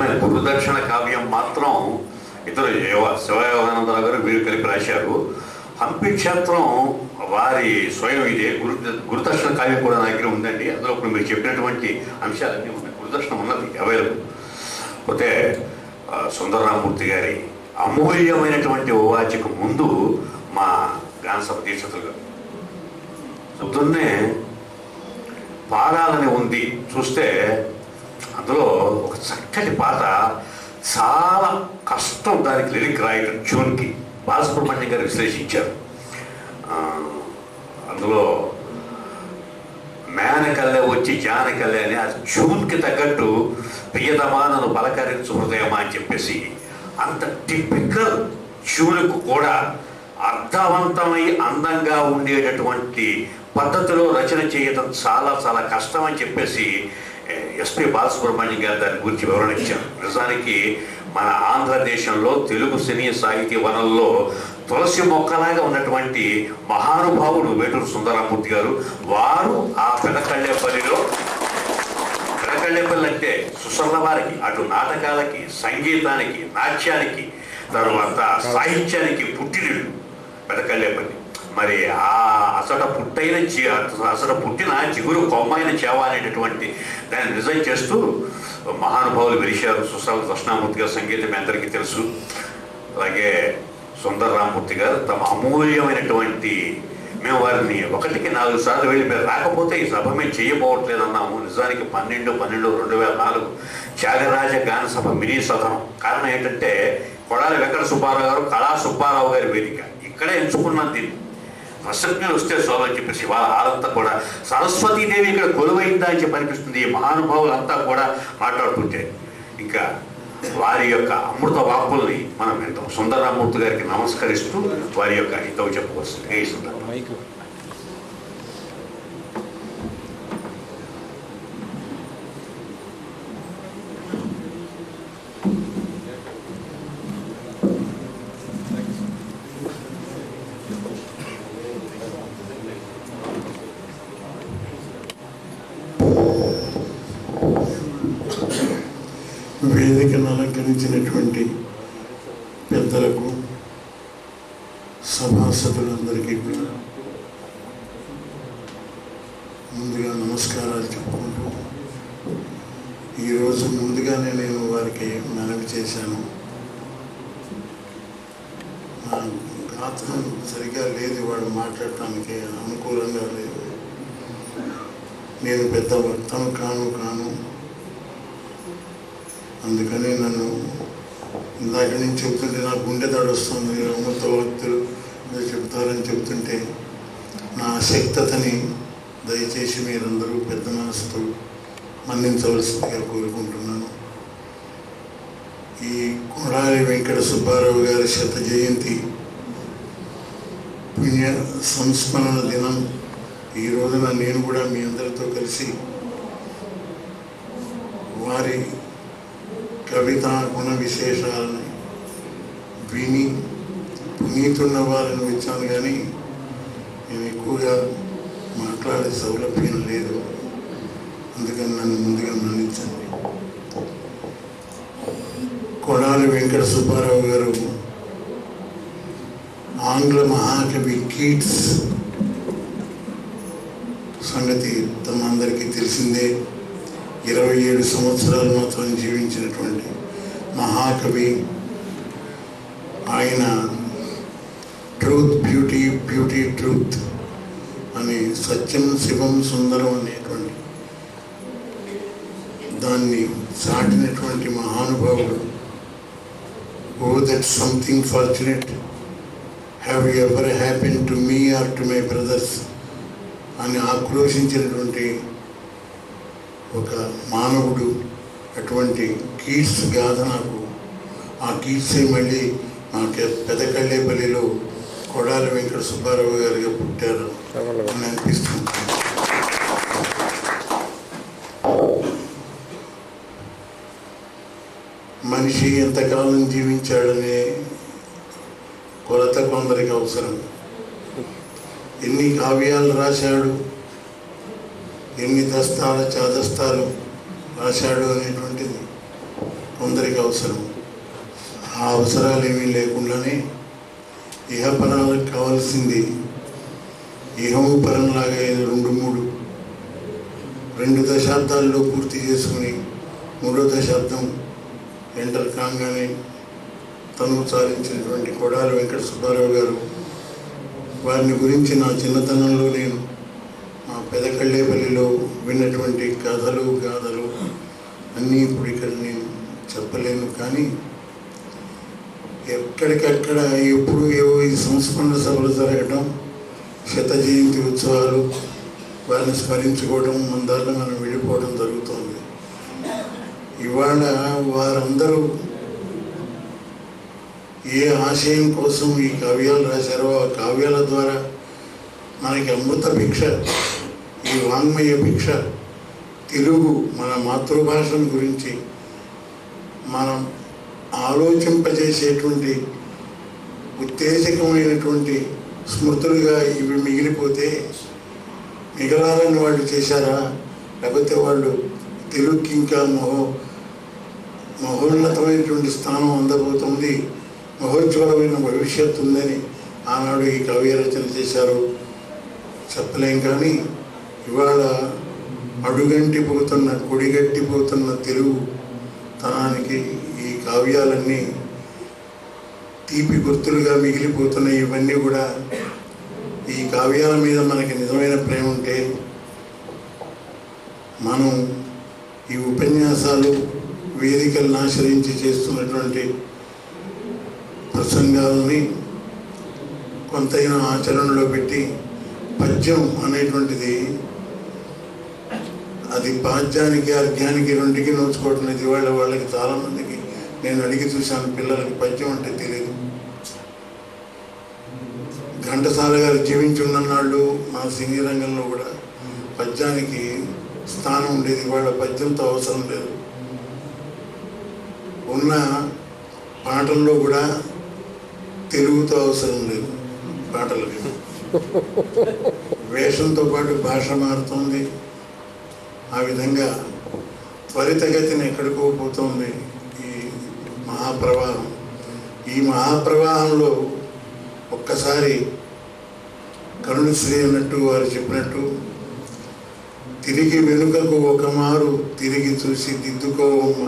అద్భుతమైన గురుదక్షిణ కావ్యం మాత్రం ఇద్దరు శివయోగానందరావు గారు వీరు కలిపి రాశారు. హంపి క్షేత్రం వారి స్వయం ఇదే. గురుదక్షిణ కావ్యం కూడా నా దగ్గర ఉందండి. అందులో ఇప్పుడు మీరు చెప్పినటువంటి అంశాలన్నీ ఉన్నాయి. గురుదక్షిణ ఉన్నది అవైలబుల్. పోతే సుందరరామూర్తి గారి అమూల్యమైనటువంటి ఓవాచిక ముందు మా గానసభ దీక్షితులు గారు పొద్దున్నే పాడాలని ఉంది చూస్తే అందులో ఒక చక్కటి పాట, చాలా కష్టం దానికి లిరిక్ రాయడం. ట్యూన్కి బాలసుబ్రహ్మణ్యం గారు విశ్లేషించారు. అందులో మేనకల్లె వచ్చి జానకల్లె అని ఆ ట్యూన్కి తగ్గట్టు ప్రియతమా నన్ను పలకరించు హృదయమా అని చెప్పేసి అంత టిపికల్ ట్యూన్కు కూడా అర్థవంతమై అందంగా ఉండేటటువంటి పద్ధతిలో రచన చేయడం చాలా చాలా కష్టం అని చెప్పేసి ఎస్పి బాలసుబ్రహ్మణ్యం గారు దాని గురించి వివరణ ఇచ్చారు. నిజానికి మన ఆంధ్రదేశంలో తెలుగు సినీ సాహితీ వనంలో తులసి మొక్కలాగా ఉన్నటువంటి మహానుభావుడు వేటూరు సుందరరామూర్తి గారు. వారు ఆ పెదకళ్ళేపల్లి అంటే సుసర్ల వారికి అటు నాటకాలకి, సంగీతానికి, నాట్యానికి, తర్వాత సాహిత్యానికి పుట్టినడు పెదకళ్ళేపల్లి. మరి ఆ అసట పుట్టిన చిగురు కొమ్మైన చేవ అనేటటువంటి దాన్ని నిజం చేస్తూ మహానుభావులు వెలిశారు. సుసర్ల దక్షిణామూర్తి గారు సంగీతం మీ అందరికీ తెలుసు. అలాగే సుందరరామూర్తి గారు తమ అమూల్యమైనటువంటి, మేము వారిని 1-4 సార్లు వెళ్ళి మీరు రాకపోతే ఈ సభ మేము చేయబోవట్లేదు అన్నాము. నిజానికి 12/12/2004 త్యాగరాజ గాన సభ మినీ సదనం. కారణం ఏంటంటే కొడాలి వెంకట సుబ్బారావు గారు, కళా సుబ్బారావు గారి వేదిక ఇక్కడే ఎంచుకున్నాం. దీన్ని ప్రసక్తులు వస్తే సోలో అని చెప్పేసి వాళ్ళ హాలంతా కూడా సరస్వతీదేవి ఇక్కడ కొలువైందా అని చెప్పి అనిపిస్తుంది. ఈ మహానుభావులంతా కూడా మాట్లాడుతుంటే ఇంకా వారి యొక్క అమృత వాక్కుల్ని మనం వింటాం. సుందరరామూర్తి గారికి నమస్కరిస్తూ వారి యొక్క హితవు చెప్పవలసింది. వేదికను అలంకరించినటువంటి పెద్దలకు, సభాసదులందరికీ కూడా ముందుగా నమస్కారాలు చెప్పుకుంటూ, ఈరోజు ముందుగానే నేను వారికి మనవి చేశాను. నా గాత్రం సరిగా లేదు, వాడు మాట్లాడటానికి అనుకూలంగా లేదు. నేను పెద్ద వక్తను కాను. అందుకని నన్ను ఇందాక నుంచి చెబుతుంటే నాకు గుండె తడొస్తుంది. అమృత భక్తులు చెబుతారని చెబుతుంటే నా అశక్తతని దయచేసి మీరందరూ పెద్ద మనసుతో మన్నించవలసిందిగా కోరుకుంటున్నాను. ఈ కొడాలి వెంకట సుబ్బారావు గారి 100వ జయంతి పుణ్య సంస్మరణ దినం. ఈ రోజున నేను కూడా మీ అందరితో కలిసి వారి కవితా గుణ విశేషాలని విని పునీతున్న వారిని వచ్చాను. కానీ నేను ఎక్కువగా మాట్లాడే సౌలభ్యం లేదు. అందుకని నన్ను ముందుగా మన్నించండి. కొడాలి వెంకట సుబ్బారావు గారు ఆంగ్ల మహాకవి కీట్స్ సంగతి తమ అందరికీ తెలిసిందే. 27 సంవత్సరాలు మాత్రం జీవించినటువంటి మహాకవి. ఆయన ట్రూత్ బ్యూటీ, బ్యూటీ ట్రూత్ అని సత్యం శివం సుందరం అనేటువంటి దాన్ని చాటినటువంటి మహానుభావుడు. Oh that something fortunate have ever happen to me or to my brothers అని ఆక్రోశించినటువంటి ఒక మానవుడు. అటువంటి కీట్స్ గాథ నాకు, ఆ కీట్సే మళ్ళీ మా పెదకళ్ళేపల్లిలో కొడాలి వెంకట సుబ్బారావు గారిగా పుట్టారు అని అనిపిస్తుంది. మనిషి ఎంతకాలం జీవించాడనే కొలత కొందరికి అవసరం. ఎన్ని కావ్యాలు రాశాడు, ఎన్ని దస్తాల చాదస్తాలు రాశాడు అనేటువంటిది కొందరికి అవసరం. ఆ అవసరాలు ఏమీ లేకుండానే ఇహపరాలకు కావాల్సింది ఇహము పరంలాగా 2 దశాబ్దాల్లో పూర్తి చేసుకుని 3వ దశాబ్దం ఎంటర్ కాగానే తను సాధించినటువంటి కొడాలి వెంకట సుబ్బారావు గారు, వారిని గురించి నా చిన్నతనంలో నేను మా పెదకళ్ళేపల్లిలో విన్నటువంటి కథలు గాథలు అన్నీ ఇప్పుడు ఇక్కడ నేను చెప్పలేను. కానీ ఎక్కడికక్కడ ఎప్పుడు ఏవో ఈ సంస్మరణ సభలు జరగటం, 100వ జయంతి ఉత్సవాలు, వారిని స్మరించుకోవడం, మన మనం వెళ్ళిపోవడం జరుగుతుంది. ఇవాళ వారందరూ ఏ ఆశయం కోసం ఈ కావ్యాలు రాశారో ఆ కావ్యాల ద్వారా మనకి అమృత భిక్ష, ఈ వాంగ్మయ భిక్ష, తెలుగు మన మాతృభాషను గురించి మనం ఆలోచింపజేసేటువంటి ఉత్తేజకమైనటువంటి స్మృతులుగా ఇవి మిగిలిపోతే, మిగలాలని వాళ్ళు చేశారా, లేకపోతే వాళ్ళు తెలుగుకి ఇంకా మహోన్నతమైనటువంటి స్థానం అందబోతుంది, మహోజ్వలమైన భవిష్యత్తు ఉందని ఆనాడు ఈ కావ్య రచన చేశారు చెప్పలేం. కానీ ఇవాళ అడుగంటిపోతున్న, కొడిగట్టిపోతున్న తెలుగు తనానికి ఈ కావ్యాలన్నీ తీపి గుర్తులుగా మిగిలిపోతున్నాయి. ఇవన్నీ కూడా ఈ కావ్యాల మీద మనకి నిజమైన ప్రేమ ఉంటే మనం ఈ ఉపన్యాసాలు, వేదికలను ఆశ్రయించి చేస్తున్నటువంటి ప్రసంగాలని కొంతైనా ఆచరణలో పెట్టి, పద్యం అనేటువంటిది అది పాద్యానికి అర్ఘ్యానికి రెండుకి నోచుకోవటం. ఇది వాళ్ళకి చాలామందికి నేను అడిగి చూశాను, పిల్లలకి పద్యం అంటే తెలియదు. ఘంటసాల గారు జీవించున్ననాళ్ళు మా సినీ రంగంలో కూడా పద్యానికి స్థానం ఉండేది. వాళ్ళ పద్యంతో అవసరం లేదు. ఉన్న పాటల్లో కూడా తెలుగుతో అవసరం లేదు. పాటలకి వేషంతో పాటు భాష మారుతుంది. ఆ విధంగా త్వరితగతిన ఎక్కడికో పోతుంది ఈ మహాప్రవాహం. ఈ మహాప్రవాహంలో ఒక్కసారి కరుణశ్రీ అన్నట్టు వారు చెప్పినట్టు, తిరిగి వెనుకకు ఒక మారు తిరిగి చూసి దిద్దుకోవమ్మ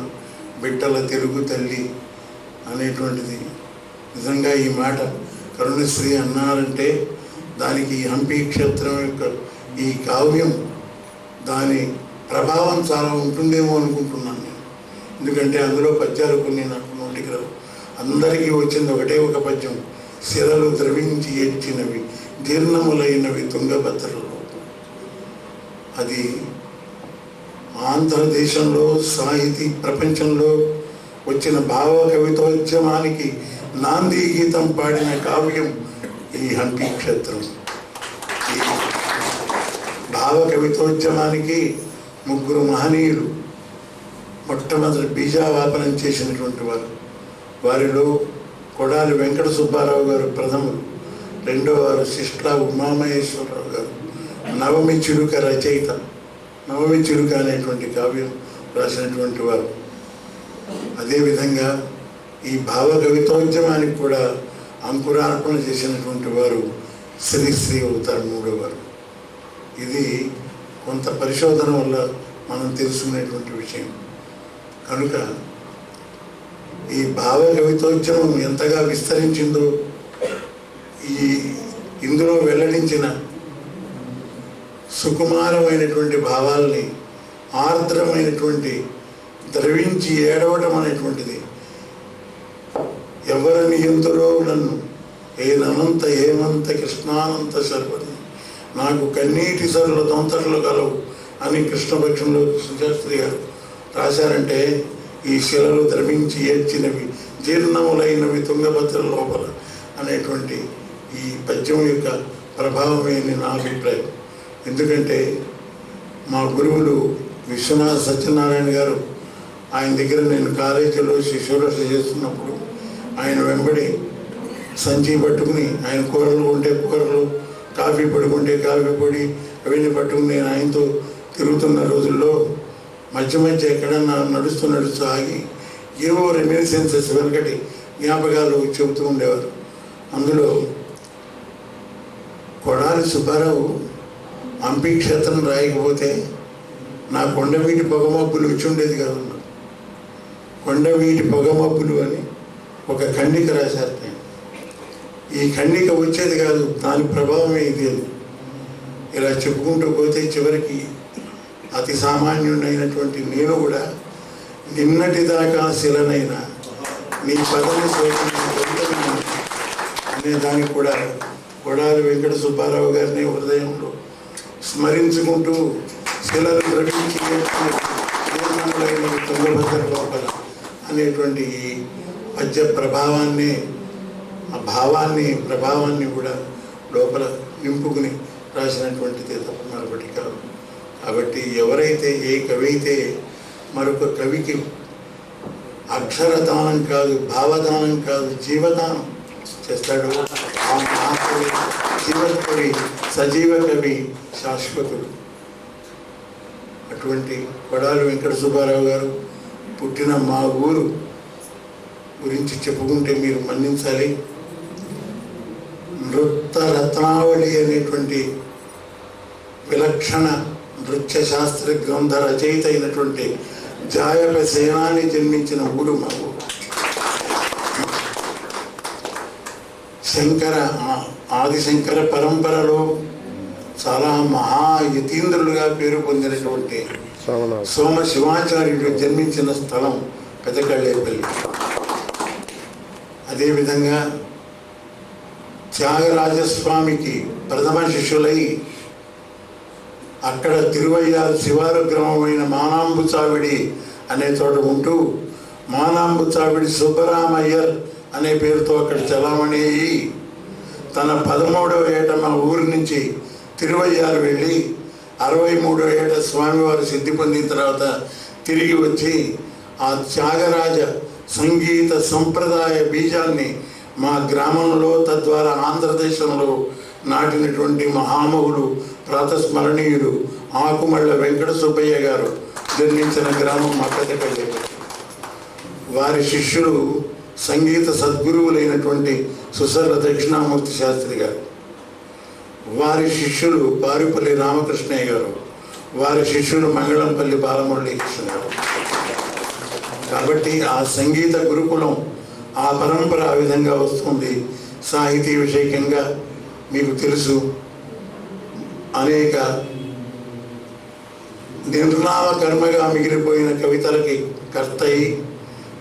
బిడ్డల తెలుగు తల్లి అనేటువంటిది నిజంగా ఈ మాట కరుణశ్రీ అన్నారంటే దానికి హంపి క్షేత్రం యొక్క ఈ కావ్యం, దాని ప్రభావం చాలా ఉంటుందేమో అనుకుంటున్నాను నేను. ఎందుకంటే అందులో పద్యాలు కొన్ని నాకు నోటికి రావు. అందరికీ వచ్చింది ఒకటే ఒక పద్యం, శిరలు ద్రవించి ఏడ్చినవి జీర్ణములైనవి తుంగభద్రలో. అది ఆంధ్రదేశంలో సాహితీ ప్రపంచంలో వచ్చిన భావ కవితోద్యమానికి నాంది గీతం పాడిన కావ్యం ఈ హంపి క్షేత్రం. ఈ భావ కవితోద్యమానికి 3 మహనీయులు మొట్టమొదటి బీజావాపనం చేసినటువంటి వారు. వారిలో కొడాలి వెంకట సుబ్బారావు గారు ప్రథములు, రెండవ వారు శిష్లా ఉమామహేశ్వరరావు గారు, నవమి చిలుక రచయిత, నవమి చిలుక అనేటువంటి కావ్యం రాసినటువంటి వారు. అదేవిధంగా ఈ భావ కవితోద్యమానికి కూడా అంకురార్పణ చేసినటువంటి వారు శ్రీశ్రీ అవుతారు, 3వ వారు. ఇది కొంత పరిశోధన వల్ల మనం తెలుసుకునేటువంటి విషయం. కనుక ఈ భావ కవితోద్యమం ఎంతగా విస్తరించిందో, ఇందులో వెల్లడించిన సుకుమారమైనటువంటి భావాల్ని, ఆర్ద్రమైనటువంటి ద్రవించి ఏడవటం అనేటువంటిది, ఎవరిని ఎందులో నన్ను ఏనంత ఏమంత కృష్ణానంత శర్వని నాకు కన్నీటి సరుల దొంతటలు కలవు అని కృష్ణపక్షంలో సుశాస్త్రి గారు రాశారంటే, ఈ శిలలు ద్రవించి ఏడ్చినవి జీర్ణములైనవి తుంగభద్ర లోపల అనేటువంటి ఈ పద్యం యొక్క ప్రభావమే నా అభిప్రాయం. ఎందుకంటే మా గురువులు విశ్వనాథ సత్యనారాయణ గారు, ఆయన దగ్గర నేను కాలేజీలో శిష్యురక్ష చేస్తున్నప్పుడు ఆయన వెంబడి సంచి పట్టుకుని, ఆయన కూరలు ఉంటే కూరలు, కాఫీ పొడి ఉంటే కాఫీ పొడి అవన్నీ పట్టుకుని నేను ఆయనతో తిరుగుతున్న రోజుల్లో మధ్య మధ్య ఎక్కడన్నా నడుస్తూ ఆగి ఏవో రెమినిసెన్సెస్ వెనకటి జ్ఞాపకాలు చెబుతూ ఉండేవారు. అందులో కొడాలి సుబ్బారావు హంపి క్షేత్రం రాయకపోతే నా కొండవీటి పొగమబ్బులు వచ్చి ఉండేది కాదు. కొండవీటి పొగమబ్బులు అని ఒక ఖండిక రాశారు. ఈ ఖండిక వచ్చేది కాదు, దాని ప్రభావమే ఇది. ఇలా చెప్పుకుంటూ పోతే చివరికి అతి సామాన్యుడైనటువంటి నేను కూడా నిన్నటి దాకా శిలనైనా నీ పదవి స్వీకరించిన అనే దానికి కూడా కొడాలి వెంకట సుబ్బారావు గారిని హృదయంలో స్మరించుకుంటూ శిలలు ద్రవించి తుంగభద్ర లోపల అనేటువంటి పద్య ప్రభావాన్ని, ఆ భావాన్ని ప్రభావాన్ని కూడా లోపల నింపుకుని రాసినటువంటిదే తప్ప మరొకటి కాదు. కాబట్టి ఎవరైతే ఏ కవి అయితే మరొక కవికి అక్షరదానం కాదు, భావదానం కాదు, జీవదానం చేస్తాడు ఆ మహాకవి, జీవకవి, సజీవ కవి, శాశ్వతుడు. అటువంటి కొడాలి వెంకట సుబ్బారావు గారు పుట్టిన మా ఊరు గురించి చెప్పుకుంటే మీరు మన్నించాలి. నృత్య రత్నావళి అనేటువంటి విలక్షణ నృత్య శాస్త్ర గ్రంథ రచయిత అయినటువంటి జాయప సేనాని జన్మించిన ఊరు మా ఊరు. ఆదిశంకర పరంపరలో చాలా మహాయతీంద్రులుగా పేరు పొందినటువంటి సోమ శివాచార్యుడు జన్మించిన స్థలం పెదకళ్ళేపల్లి. అదేవిధంగా త్యాగరాజస్వామికి ప్రథమ శిష్యులై అక్కడ తిరువయ్యారు శివారు గ్రామమైన మానాంబుచావిడి అనే చోట ఉంటూ మానాంబుచావిడి సుబ్బరామయ్యర్ అనే పేరుతో అక్కడ చలామణి అయ్యి తన 13వ ఏట మా ఊరి నుంచి తిరువయ్యారు వెళ్ళి 63వ ఏట స్వామివారు సిద్ధి పొందిన తర్వాత తిరిగి వచ్చి ఆ త్యాగరాజ సంగీత సంప్రదాయ బీజాన్ని మా గ్రామంలో తద్వారా ఆంధ్రదేశంలో నాటినటువంటి మహామహులు ప్రాతస్మరణీయులు ఆకుమళ్ళ వెంకట సుబ్బయ్య గారు జన్మించిన గ్రామం మా పెద్దపల్లి. వారి శిష్యులు సంగీత సద్గురువులైనటువంటి సుసర్ల దక్షిణామూర్తి శాస్త్రి గారు, వారి శిష్యులు పారుపల్లి రామకృష్ణయ్య గారు, వారి శిష్యులు మంగళంపల్లి బాలమురళీకృష్ణ గారు. కాబట్టి ఆ సంగీత గురుకులం, ఆ పరంపర ఆ విధంగా వస్తుంది. సాహితీ విషయకంగా మీకు తెలుసు, అనేక నిర్నామ కర్మగా మిగిలిపోయిన కవితలకి కర్తయి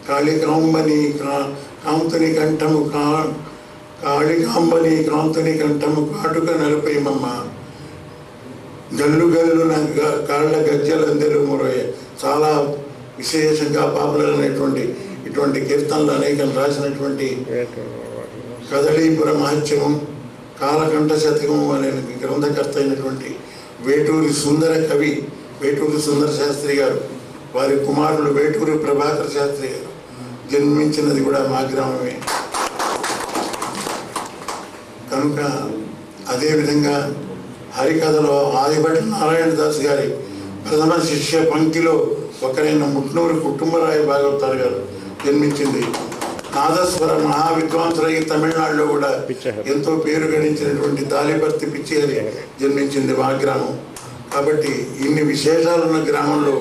కాళికాంబని కాంతుని కంఠము కాళికాంబని కాంతుని కంఠము కాటుక నలుపై మమ్మ గల్లు గల్లు కాళ్ళ గజ్జలందరూ మొరయ్య. చాలా విశేషంగా పాపులర్ అనేటువంటి ఇటువంటి కీర్తనలు అనేకం రాసినటువంటి కదళీపుర మహత్యము, కాలకంఠ శతకము అనే గ్రంథకర్త అయినటువంటి వేటూరి సుందర కవి వేటూరి సుందర శాస్త్రి గారు, వారి కుమారులు వేటూరి ప్రభాకర్ శాస్త్రి గారు జన్మించినది కూడా మా గ్రామమే. కనుక అదేవిధంగా హరికథలో ఆదిభట్ల నారాయణదాస్ గారి ప్రథమ శిష్య పంక్తిలో ఒకరైన ముట్నూరు కుటుంబరాయ భాగవతారు గారు జన్మించింది. నాదస్వర మహావిద్వాంసులై తమిళనాడులో కూడా ఎంతో పేరు గడించినటువంటి తాలిపర్తి పిచ్చేరి జన్మించింది మా గ్రామం. కాబట్టి ఇన్ని విశేషాలున్న గ్రామంలో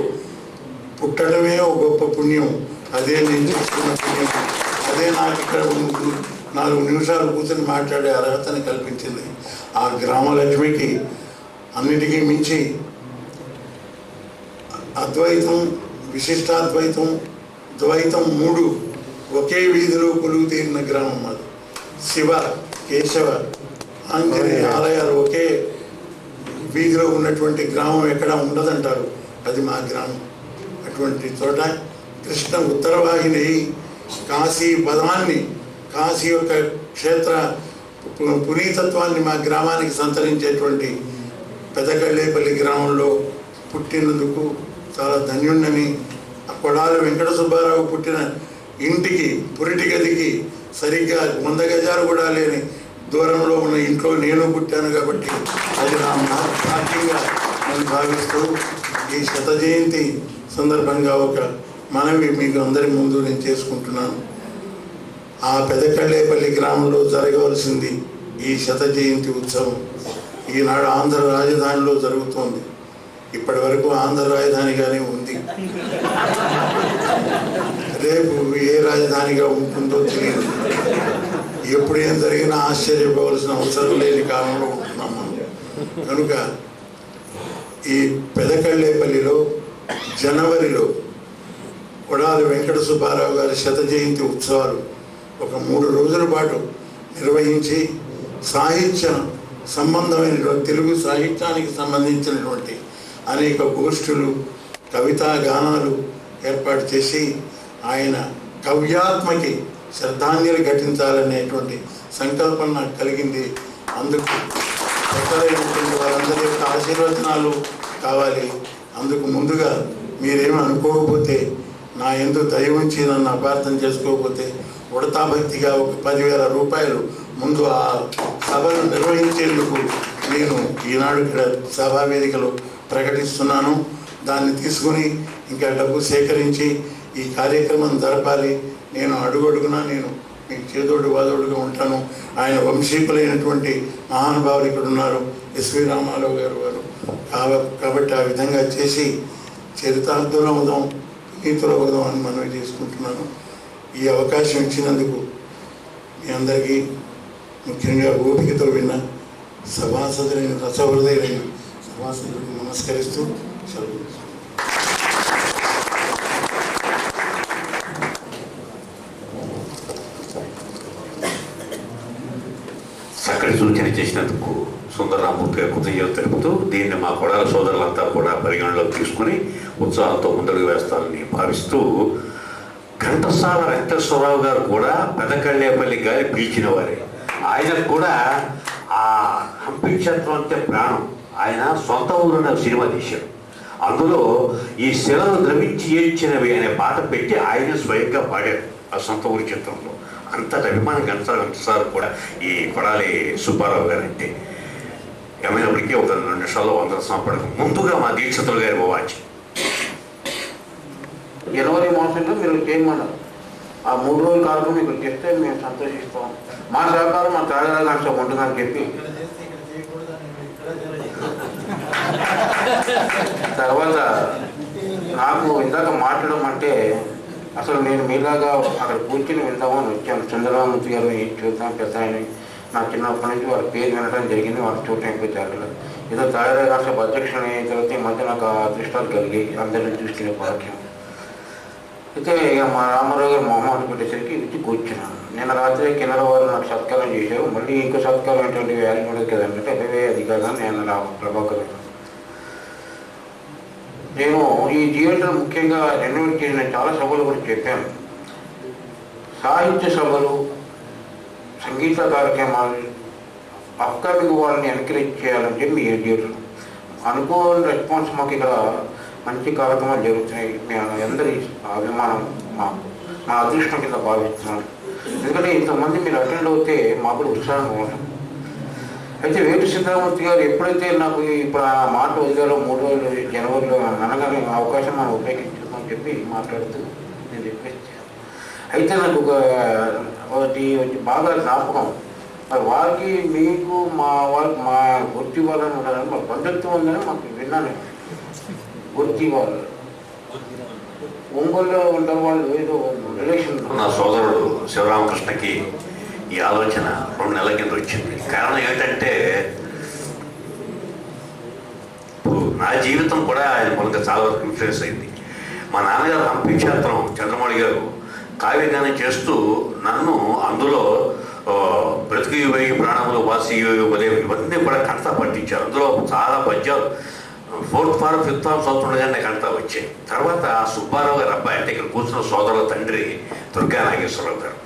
పుట్టడమే ఒక గొప్ప పుణ్యం. అదే నేను చేసుకున్న పుణ్యం. అదే నాకు ఇక్కడ 4 నిమిషాలు కూర్చొని మాట్లాడే అర్హతని కల్పించింది. ఆ గ్రామలక్ష్మికి అన్నిటికీ మించి అద్వైతం, విశిష్టాద్వైతం, ద్వైతం 3 ఒకే వీధిలో కొలువు తీరిన గ్రామం అది. శివ, కేశవ, ఆంజనేయ ఆలయాలు ఒకే వీధిలో ఉన్నటువంటి గ్రామం ఎక్కడ ఉండదంటారు. అది మా గ్రామం. అటువంటి చోట కృష్ణ ఉత్తరవాహిని కాశీ పదాన్ని, కాశీ యొక్క క్షేత్ర పునీతత్వాన్ని మా గ్రామానికి సంతరించేటువంటి పెదకళ్ళేపల్లి గ్రామంలో పుట్టినందుకు చాలా ధన్యుణ్ణని. కొడాలి వెంకట సుబ్బారావు పుట్టిన ఇంటికి, పురిటి గదికి సరిగ్గా 100 గజాలు కూడా లేని దూరంలో ఉన్న ఇంట్లో నేను పుట్టాను. కాబట్టి అది నా భాగ్యంగా నేను భావిస్తూ ఈ శత జయంతి సందర్భంగా ఒక మనవి మీకు అందరి ముందు నేను చేసుకుంటున్నాను. ఆ పెదకళ్ళేపల్లి గ్రామంలో జరగవలసింది ఈ 100 జయంతి ఉత్సవం ఈనాడు ఆంధ్ర రాజధానిలో జరుగుతోంది. ఇప్పటి వరకు ఆంధ్ర రాజధానిగానే ఉంది. రేపు ఏ రాజధానిగా ఉంటుందో తెలియదు. ఎప్పుడేం జరిగినా ఆశ్చర్యపోవలసిన అవసరం లేని కాలంలో ఉంటున్నాం మనం. కనుక ఈ పెదకళ్ళేపల్లిలో జనవరిలో కొడాలి వెంకట సుబ్బారావు గారి 100 జయంతి ఉత్సవాలు ఒక 3 రోజుల పాటు నిర్వహించి సాహిత్య సంబంధమైనటువంటి తెలుగు సాహిత్యానికి సంబంధించినటువంటి అనేక గోష్ఠులు, కవితా గానాలు ఏర్పాటు చేసి ఆయన కవ్యాత్మకి శ్రద్ధాంజలి ఘటించాలనేటువంటి సంకల్పం నాకు కలిగింది. అందుకు పెద్దలైనటువంటి వారందరి యొక్క ఆశీర్వచనాలు కావాలి. అందుకు ముందుగా మీరేమి అనుకోకపోతే, నా యందు దయ ఉంచి నన్ను అపార్థం చేసుకోకపోతే ఉడతా భక్తిగా ఒక 10,000 రూపాయలు ముందు ఆ సభను నిర్వహించేందుకు నేను ఈనాడు ఇక్కడ సభావేదికలో ప్రకటిస్తున్నాను. దాన్ని తీసుకుని ఇంకా డబ్బు సేకరించి ఈ కార్యక్రమం జరపాలి. నేను అడుగడుగునా నేను మీకు చేదోడు వాదోడుగా ఉంటాను. ఆయన వంశీకులైనటువంటి మహానుభావులు ఇక్కడ ఉన్నారు, ఎస్వి రామారావు గారు వారు. కాబట్టి ఆ విధంగా చేసి చరితార్థులు అవుదాం, నీతులు అవుదాం అని మనవి చేసుకుంటున్నాను. ఈ అవకాశం ఇచ్చినందుకు మీ అందరికీ, ముఖ్యంగా ఓపికతో విన్న సభాసదులైన రసహృదయులైన సభాసదులకు నమస్కరిస్తూ సెలవు. చక్కటి సూచన చేసినందుకు సుందరరామూర్తి గారు కృతజ్ఞతలు తెలుపుతూ దీన్ని మా కొడాల సోదరులంతా కూడా పరిగణలోకి తీసుకుని ఉత్సాహంతో ముందుకు వేస్తారని భావిస్తూ, ఘంటసాల వెంకటేశ్వరరావు గారు కూడా పెదకళ్ళేపల్లి గారి పిలిచిన వారే. ఆయనకు కూడా ఆ హంపి క్షేత్రం అంటే ప్రాణం. ఆయన సొంత ఊరున్న సినిమా తీశారు. అందులో ఈ శిలను ద్రవించి ఏడ్చినవి అనే పాట పెట్టి ఆయన స్వయంగా పాడారు ఆ సొంత ఊరి చిత్రంలో. అంతటి అభిమానం ఘంటసాల వెంకటేశ్వరరావు కూడా ఈ కొడాలి సుబ్బారావు గారు అంటే. ఏమైనప్పటికీ ఒక 2 నిమిషాల్లో 100 సంపడకు ముందుగా మా దీక్షితులు గారి వాచి జనవరి మాసంలో మీరు చేయమన్నారు. ఆ 3 రోజుల కార్యక్రమం ఇక్కడ చేస్తే మేము సంతోషిస్తాం. మా సహకారం మా త్యాగరాజు గారు ఉంటుందని చెప్పి తర్వాత నాకు ఇందాక మాట్లాడడం అంటే అసలు నేను మీలాగా అక్కడ కూర్చొని వెళ్దామని వచ్చాను. చంద్రరామూర్తి గారు చూద్దాం పెద్ద ఆయన, నా చిన్నప్పటి నుంచి వారి పేరు వినడం జరిగింది. వారు చూడటం ఎక్కువ జరగలేదు. ఏదో త్యాగరాజు గారు అధ్యక్షుడు అయిన తర్వాత ఈ మధ్య నాకు ఆ అదృష్టాలు కలిగి అందరినీ చూసుకునే భాగ్యం. అయితే ఇక మా రామారావు గారు మొహమ్మద్ పెట్టేసరికి వచ్చి కూర్చున్నాను. నిన్న రాత్రి కింద వారు నాకు సత్కారం చేశారు. మళ్ళీ ఇంకో సత్కారం ఏంటంటే వ్యాల్యూ ఉండదు కదంటే అవే అది కదా నేను ప్రభాకర్. నేను ఈ జీవితంలో ముఖ్యంగా రెన్యూట్ చేసిన చాలా సభలు కూడా చెప్పాను. సాహిత్య సభలు, సంగీత కార్యక్రమాలు, అప్కమింగ్ వాళ్ళని ఎంకరేజ్ చేయాలని చెప్పి మీ జీవితం అనుకోని రెస్పాన్స్ మాకు ఇక్కడ మంచి కార్యక్రమాలు జరుగుతున్నాయి. మేము అందరి అభిమానం మా అదృష్టం కింద భావిస్తున్నాను. ఎందుకంటే ఇంతమంది మీరు అటెండ్ అవుతే మాకు కూడా ఉత్సాహంగా ఉంటుంది. అయితే వేటు సిద్ధరామూర్తి గారు ఎప్పుడైతే నాకు ఇప్పుడు ఆ మాట వదిలేరో 3 రోజులు జనవరిలో అనగానే అవకాశం మనం ఉపయోగించుకోమని చెప్పి మాట్లాడుతూ నేను రిక్వెస్ట్ చేశాను. అయితే నాకు ఒకటి బాగా జ్ఞాపకం, మరి వారికి మీకు మా గుర్తి వాళ్ళని ఉండాలని మా బంధుత్వం ఉందని మాకు విన్నాను. గుర్తి వాళ్ళు ఒంగోలులో ఉంటారు, వాళ్ళు ఏదో రిలేషన్. నా సోదరుడు శివరామకృష్ణకి ఈ ఆలోచన 2 నెలల కింద వచ్చింది. కారణం ఏంటంటే ఇప్పుడు నా జీవితం కూడా ఆయన మూలంగా చాలా వరకు ఇన్ఫ్లుయెన్స్ అయింది. మా నాన్నగారు హంపి క్షేత్రం చంద్రమౌళి గారు కావ్యగానం చేస్తూ నన్ను అందులో బ్రతుకు యోగి ప్రాణములు వాసి ఇవన్నీ కూడా కడతా పట్టించారు. అందులో చాలా పద్యాలు 4th ఫారం 5th ఫారం చదువుతుండగానే కడతా వచ్చాయి. తర్వాత సుబ్బారావు గారు అబ్బాయి అంటే ఇక్కడ కూర్చున్న సోదరుల తండ్రి దుర్గా నాగేశ్వరరావు గారు,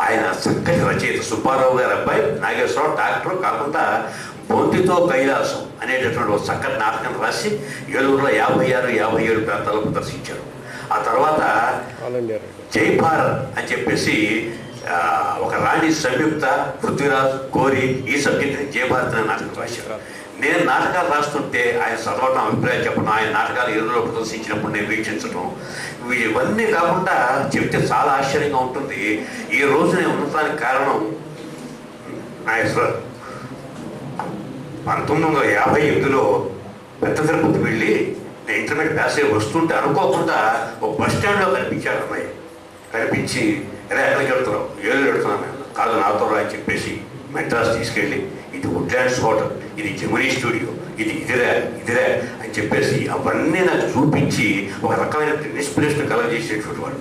ఆయన చక్కటి రచయిత. సుబ్బారావు గారి అబ్బాయి నాగేశ్వరరావు డాక్టర్ కాకుండా బొంతితో కైలాసం అనేటటువంటి ఒక చక్కటి నాటకం రాసి ఏలూరులో 56, 57 ప్రాంతాల్లో ప్రదర్శించారు. ఆ తర్వాత జై భారత్ అని చెప్పేసి ఒక రాణి సంయుక్త, పృథ్వీరాజ్, కోరి ఈ సబ్జెక్ట్ని జయ భారత్ అనే నాటకం రాశారు. నేను నాటకాలు రాస్తుంటే ఆయన చదవటం, అభిప్రాయం చెప్పడం, ఆయన నాటకాలు ఎరువులో ప్రదర్శించినప్పుడు నేను వీక్షించడం, ఇవన్నీ కాకుండా చెప్తే చాలా ఆశ్చర్యంగా ఉంటుంది. ఈ రోజు నేను ఉండటానికి కారణం నాగేశ్వరరావు 1958లో పెద్ద తిరుపతి వెళ్ళి నేను ఇంటర్మీడియట్ పాస్ అయ్యి వస్తుంటే అనుకోకుండా ఒక బస్ స్టాండ్లో కనిపించాడు అమ్మాయి. కనిపించి ఎలా ఎక్కడికి వెళ్తున్నావు? ఏళ్ళు వెళ్తున్నాను. కాదు నాతో రా అని చెప్పేసి మెడ్రాస్ తీసుకెళ్ళి ఇది వుడ్లాండ్స్ హోటల్, ఇది జెమినీ స్టూడియో, ఇది ఇదిరా అని చెప్పేసి అవన్నీ నాకు చూపించి ఒక రకమైన ఇన్స్పిరేషన్ కలగజేసేటువంటి వాడు.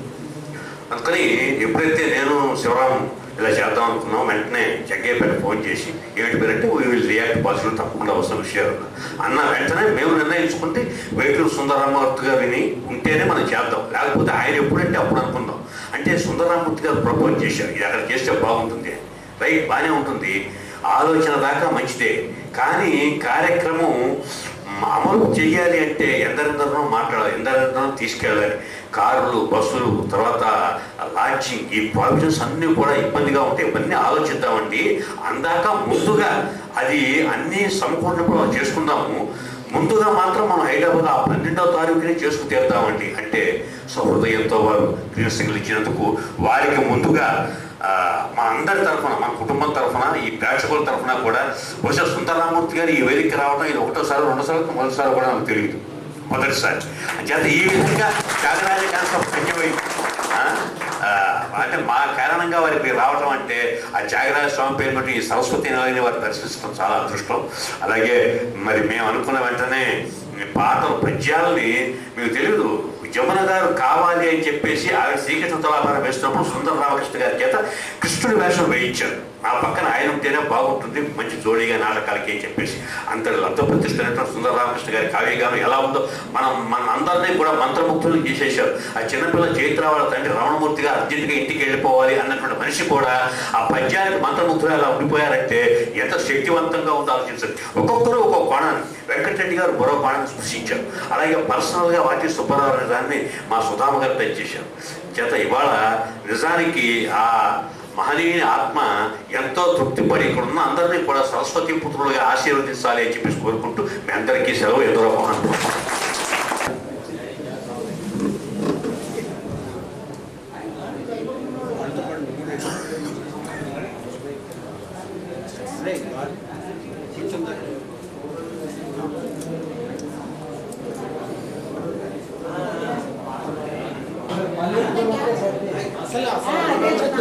అందుకని ఎప్పుడైతే నేను శివరాం ఇలా చేద్దాం అనుకున్నాం, వెంటనే జగ్గయ్యపేట ఫోన్ చేసి ఏమిటి పేరంటే వీ విల్ రియాక్ట్ పాజిటివ్, తప్పకుండా వస్తున్న విషయాలు అన్న వెంటనే మేము నిర్ణయించుకుంటే వేటూరు సుందరరామూర్తి గారిని ఉంటేనే మనం చేద్దాం, లేకపోతే ఆయన ఎప్పుడంటే అప్పుడు అనుకుందాం. అంటే సుందరరామూర్తి గారు ప్రపోజ్ చేశారు, ఇది అక్కడ చేస్తే బాగుంటుంది, రైట్, బాగానే ఉంటుంది, ఆలోచన దాకా మంచిదే, కానీ కార్యక్రమం అమలు చేయాలి అంటే ఎందరెందరో మాట్లాడాలి, ఎందరెందరో తీసుకెళ్ళాలి, కార్లు, బస్సులు, తర్వాత లాడ్జింగ్, ఈ ప్రావిజన్స్ అన్నీ కూడా ఇబ్బందిగా ఉంటే ఇవన్నీ ఆలోచిద్దామండి. అందాక ముందుగా అది అన్నీ సమకూర్ణప్పుడు చేసుకుందాము, ముందుగా మాత్రం మనం హైదరాబాద్ ఆ 12వ తారీఖునే చేసుకు తీరుతామండి అంటే సహృదయంతో వారు గ్రీన్ సిగ్నల్ ఇచ్చినందుకు వారికి ముందుగా మా అందరి తరఫున, మా కుటుంబం తరఫున, ఈ ప్రేక్షకుల తరఫున కూడా బహుశా సుందరరామూర్తి గారు ఈ వేదికకి రావడం ఇది ఒకటోసారి, రెండోసారి, మొదటిసారి కూడా నాకు తెలియదు, మొదటిసారి. అంచేత ఈ విధంగా త్యాగరాజ క్యాన్సర్ ధన్యమైంది. అంటే మా కారణంగా వారికి రావడం అంటే ఆ త్యాగరాజ స్వామి పేరు బట్టి ఈ సరస్వతి నదిని వారు దర్శించడం చాలా అదృష్టం. అలాగే మరి మేము అనుకున్న వెంటనే పాటలు, పద్యాలని మీకు తెలియదు, జమున గారు కావాలి అని చెప్పేసి ఆవిడ శ్రీకృష్ణ తులాభారం వేసినప్పుడు సుందర రామకృష్ణ గారి చేత కృష్ణుడి వేషం వేయించారు. నా పక్కన ఆయన ఉంటేనే బాగుంటుంది, మంచి జోడీగా నాటకాలకి అని చెప్పేసి అంత లబ్ధప్రతిష్ఠ సుందర రామకృష్ణ గారి కావ్యగానం ఎలా ఉందో మన అందరినీ కూడా మంత్రముగ్ధులు చేసేశారు. ఆ చిన్నపిల్ల చైత్ర వాళ్ళ తండ్రి రమణమూర్తి గారు అర్జెంటుగా ఇంటికి వెళ్ళిపోవాలి అన్నటువంటి మనిషి కూడా ఆ పద్యానికి మంత్రముగ్ధులు ఎలా ఉండిపోయారంటే ఎంత శక్తివంతంగా ఉందో ఆలోచించారు. ఒక్కొక్కరు ఒక్కొక్క కోణాన్ని, వెంకటరెడ్డి గారు మరో కోణాన్ని సృష్టించారు. అలాగే పర్సనల్గా వాటి సుబ్బారావు నిజాన్ని మా సుధామ గారు టచ్ చేశారు. చేత ఇవాళ నిజానికి ఆ మహనీయుని ఆత్మ ఎంతో తృప్తిపడి ఇక్కడ ఉన్న అందరినీ కూడా సరస్వతి పుత్రులుగా ఆశీర్వదించాలి అని చెప్పేసి కోరుకుంటూ మీ అందరికీ సెలవు ఎదురో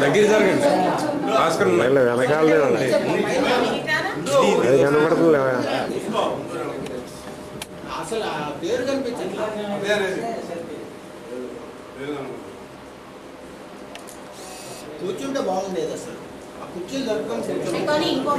దగ్గర జరగండి భాస్కర్ వెనకాలే ఉంది, అది కనబడుతుంది. అసలు ఆ పేరు కనిపించండి, కూర్చుంటే బాగుండేది. అసలు ఆ కుర్చీలు దొరకడం ఇంకో